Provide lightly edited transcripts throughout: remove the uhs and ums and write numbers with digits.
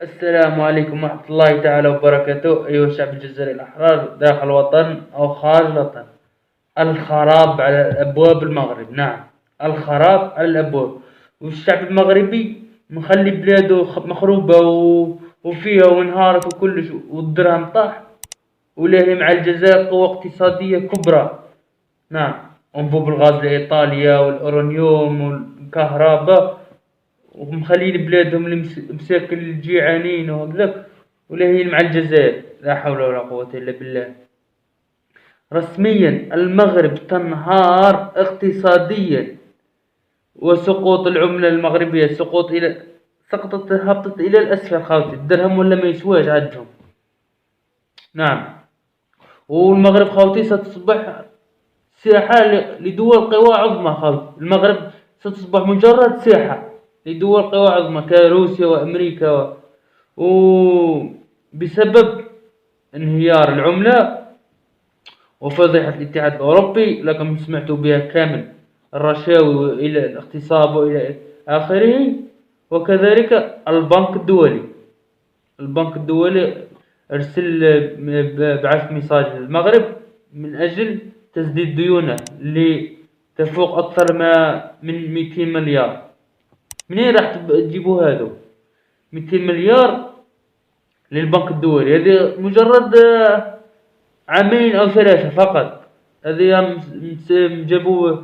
السلام عليكم ورحمة الله تعالى وبركاته. أيها الشعب الجزائري الأحرار داخل الوطن أو خارج الوطن، الخراب على أبواب المغرب. نعم، الخراب على الأبواب. والشعب المغربي مخلي بلاده مخروبة وفيها وانهارت وكلش، والدرهم طاح، ولاهي مع الجزائر قوة اقتصادية كبرى. نعم، أنبوب الغاز لإيطاليا والأورانيوم والكهرباء، ومخلين بلادهم مساكن الجيعانين وهكذاك، ولاهين مع الجزائر. لا حول ولا قوة إلا بالله. رسميا المغرب تنهار اقتصاديا، وسقوط العملة المغربية، هبطت إلى الأسفل خاوتي. الدرهم ولا ما يسواش عندهم. نعم، والمغرب خاوتي ستصبح ساحة لدول قوى عظمى. خاوتي المغرب ستصبح مجرد ساحة لدول قوى عظمى كروسيا وأمريكا وبسبب انهيار العملة وفضيحة الاتحاد الأوروبي. لكم سمعتوا بها كامل، الرشاوي إلى الاغتصاب وإلى آخره. وكذلك البنك الدولي أرسل بعث ميساج للمغرب من أجل تسديد ديونه اللي تفوق أكثر من 200 مليار. منين راح تجيبوا هذا 200 مليار للبنك الدولي؟ هذه مجرد عامين أو ثلاثة فقط. هذه جابوا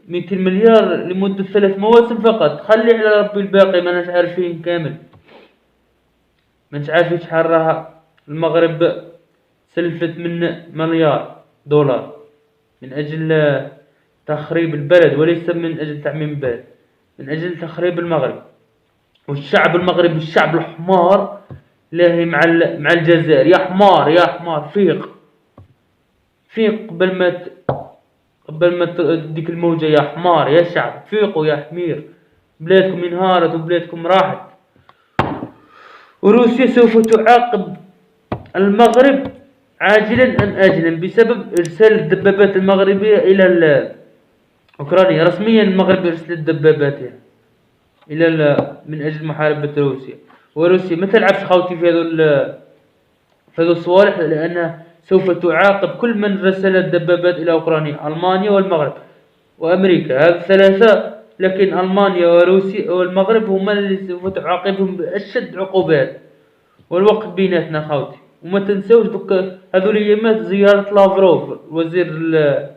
200 مليار لمدة 3 مواسم فقط. خلي على ربي الباقي، ما ناش عارفين كامل، ما ناش عارفين شحال راها. المغرب سلفت من مليار دولار من أجل تخريب البلد، وليس من أجل تعميم البلد، من أجل تخريب المغرب. والشعب المغربي الشعب الحمار لاهي مع الجزائر. يا حمار يا حمار، فيق قبل ما تديك الموجة. يا حمار يا شعب، فيقوا يا حمير. بلادكم انهارت وبلادكم راحت. وروسيا سوف تعاقب المغرب عاجلا أم آجلا بسبب إرسال الدبابات المغربية إلى أوكرانيا. رسميا المغرب أرسلت دباباتها من أجل محاربة روسيا. وروسيا ما تلعبش خاوتي في هذو الصوالح، لأنها سوف تعاقب كل من رسل الدبابات إلى أوكرانيا. ألمانيا والمغرب وأمريكا، هذه الثلاثة. لكن ألمانيا وروسيا والمغرب هما اللي سوف تعاقبهم بأشد عقوبات، والوقت بيناتنا خاوتي. وما تنسوش دوك هذو الأيامات زيارة لافروف وزير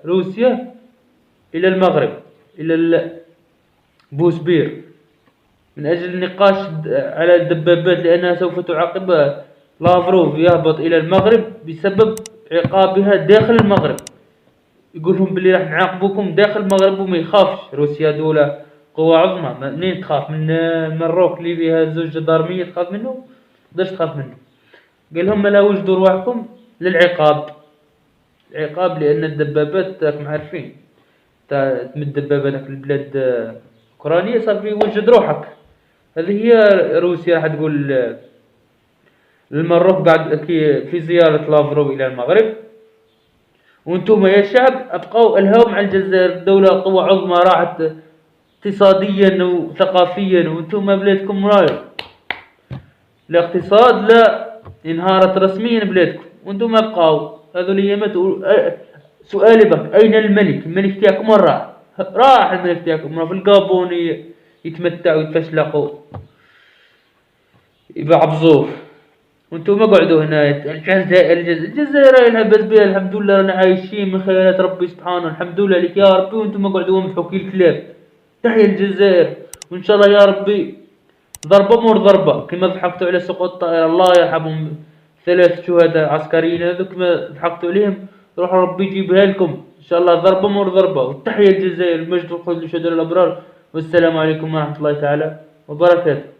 روسيا إلى المغرب، إلى بوسبير، من أجل النقاش على الدبابات، لأنها سوف تعاقبها. لافروف يهبط إلى المغرب بسبب عقابها داخل المغرب. يقولهم بلي راح نعاقبكم داخل المغرب، وما يخافش. روسيا دولة قوة عظمى، منين تخاف؟ من المروك اللي فيها زوج جدارمية تخاف منه؟ متقدرش تخاف منه. قال لهم لا وجدوا رواحكم للعقاب. العقاب لأن الدبابات راكم عارفين تمد دباباتك للبلاد أوكرانيا صافي وجد روحك. هذه هي روسيا راح تقول للمروك بعد في زيارة لافروف إلى المغرب. وانتم يا شعب ابقوا الهوا مع الجزائر، دولة قوة عظمى راحت اقتصاديا وثقافيا، وانتم بلادكم رايح الاقتصاد لا، انهارت رسميا بلادكم. وانتم ابقوا هذو الايامات. سؤالي بك، اين الملك؟ الملك تاعكم وين راح الملك تاعكم؟ في القابون يتمتع ويتفشلقوا يبقى عبزوف، وانتم قعدوا هنا. الجزائر يلعبت بها. الحمد لله رانا عايشين من خيرات ربي سبحانه. الحمد لله لك يا ربي. وانتم قعدوا ومحوا كي الكلاب. تحيا الجزائر، وان شاء الله يا ربي ضربة مور ضربة. كما ضحكتوا على سقوط الطائرة، الله يرحمهم 3 شهداء عسكريين هذوك ما ضحكتوا عليهم، روح ربي يجيبها لكم ان شاء الله ضربة مور ضربة. وتحيا الجزائر، المجد والخلود لشهداء الابرار. والسلام عليكم ورحمة الله تعالى وبركاته.